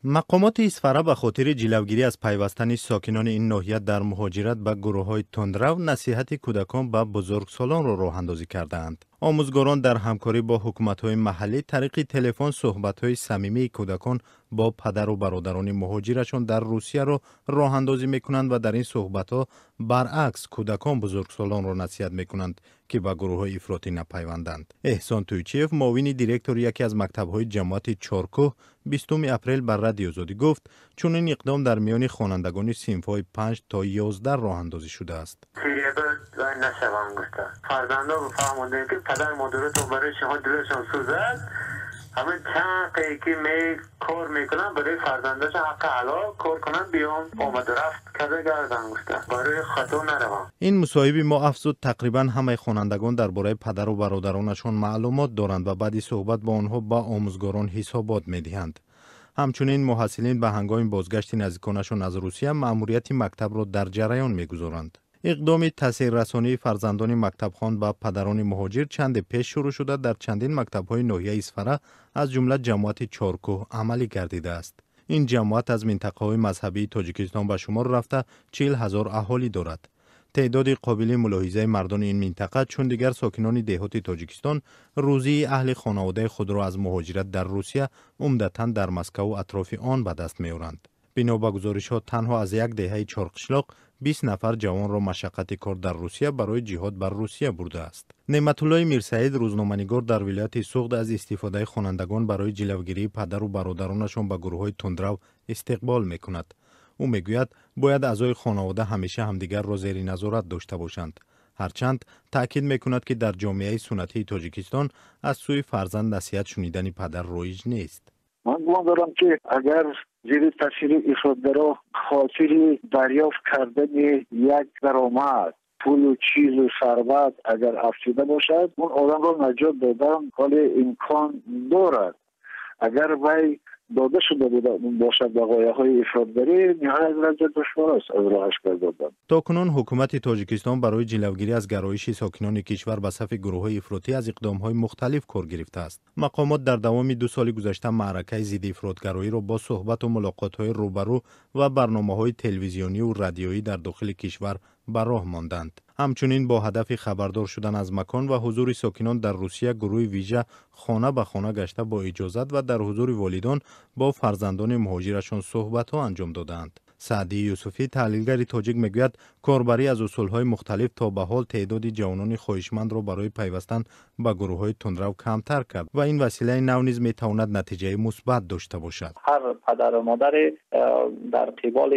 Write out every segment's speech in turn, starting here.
مقامات اصفهان به خاطر جلوگیری از پیوستن ساکنان این ناحیه در مهاجرت به گروه‌های تندرو نصیحت کودکان به بزرگسالان را راه‌اندازی کردند. آموزگاران در همکاری با حکومت‌های محلی طریق تلفن صحبت‌های صمیمی کودکان با پدر و برادران مهاجرشان در روسیه را راه‌اندازی می‌کنند و در این صحبت‌ها برعکس کودکان بزرگسالان را نصیحت می‌کنند که به گروه‌های افراطی نپیوندند. احسان تویچیف معاون دیرکتور یکی از مکتب‌های جماعت چارکوه 20 اپریل بر رادیو آزادی گفت چون این اقدام در میان خوانندگان صنف‌های 5 تا 11 راه‌اندازی شده است. فرزندا فهمیدن که پدر مادر تو برای شما دلشون سوزد، همه چند که کار میکنن برای فرزندش حق حلال کار کنن بیان آمد رفت کرده گردن گفته برای خطا نروان. این مصاحبه ما افزود تقریبا همه خوانندگان درباره پدر و برادرانشان معلومات دارند و بعدی صحبت با آنها با آموزگاران حسابات میدهند. همچنین محصلین به هنگام بازگشت نزدیکانشان از روسیه مأموریت مکتب را در جریان میگذارند. اقدام تاثیررسانی فرزندان مکتبخوان با پدران مهاجر چند پیش شروع شده در چندین مکتب‌های ناحیه اصفهان از جمله جماعت چارکوه عملی گردیده است. این جماعت از منطقه‌های مذهبی تاجیکستان به شمار رفته 40,000 اهالی دارد. تعداد قابل ملاحظه مردان این منطقه چون دیگر ساکنان دهات تاجیکستان روزی اهل خانواده خود را از مهاجرت در روسیه عمدتاً در مسکو و اطراف آن به دست می‌آورند. بنا به گزارش‌ها تنها از یک دهه چارقشلاق 20 نفر جوان را مشقت کار در روسیه برای جهاد بر روسیه برده است. نعمت الله میرسعید روزنامه‌نگار در ولایت سوخت از استفاده خوانندگان برای جلوگیری پدر و برادرانشان به گروه‌های تندرو استقبال می‌کند. او میگوید باید اعضای خانواده همیشه همدیگر را زیر نظارت داشته باشند. هرچند تاکید می‌کند که در جامعه سنتی تاجیکستان از سوی فرزند نصیحت شنیدن پدر رایج نیست. من گمان دارم که اگر زیر تاثیر افراطگرا خاطر دریافت کردن یک درآمد پول و چیز و ثروت اگر افزوده باشد اون آدم را نجات دادن حال امکان دارد. اگر وی داده شده باشد به غایه‌های افراطگری نهایت درجه دشوار است از راهش بردادن. تاکنون حکومت تاجیکستان برای جلوگیری از گرایش ساکنان کشور به صف گروه‌های افراطی از اقدام‌های مختلف کار گرفته است. مقامات در دوام 2 سال گذشته معرکه ضد افراطگرایی را با صحبت و ملاقات‌های روبرو و برنامه‌های تلویزیونی و رادیویی در داخل کشور به راه ماندند. همچنین با هدف خبردار شدن از مکان و حضور ساکنان در روسیه گروه ویژه خانه به خانه گشته با اجازت و در حضور والدان با فرزندان مهاجرشان صحبت‌ها انجام دادند. سعدی یوسفی تحلیلگر تاجیک میگوید کاربری از اصولهای مختلف تا به حال تعداد جوانان خواهشمند را برای پیوستن به گروه‌های تندرو کمتر کرد و این وسیله نو نیز میتواند نتیجه مثبت داشته باشد. هر پدر و مادر در قبال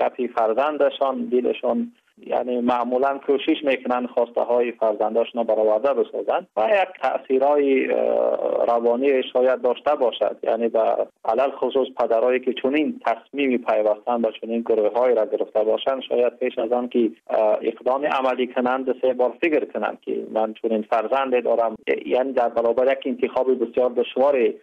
گپ فرزندشان دلشان یعنی معمولا کوشش میکنن خواسته های فرزنداشون برآورده بسازند و یک تأثیرهای روانی شاید داشته باشد. یعنی به علل خصوص پدرایی که چنین تصمیمی پیوستن به چنین گروه های را گرفته باشند شاید پیش از آن که اقدام عملی کنند 3 بار فکر کنند که من چنین فرزندی دارم. یعنی در برابر یک انتخاب بسیار دشوار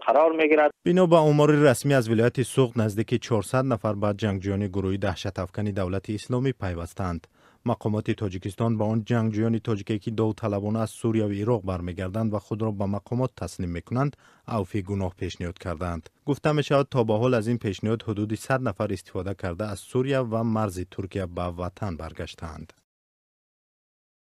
قرار میگیرد. بنا به آمار رسمی از ولایت سوخت نزدیک 400 نفر به جنگجویان گروهی دهشت افکن دولت اسلامی پیوستند. مقامات تاجیکستان با آن جنگجویان تاجیکی که داوطلبانه از سوریه و عراق برمیگردند و خود را به مقامات تسلیم میکنند عفو گناه پیشنهاد کردند. گفته می شود تا به حال از این پیشنهاد حدود 100 نفر استفاده کرده از سوریه و مرز ترکیه به وطن برگشتند.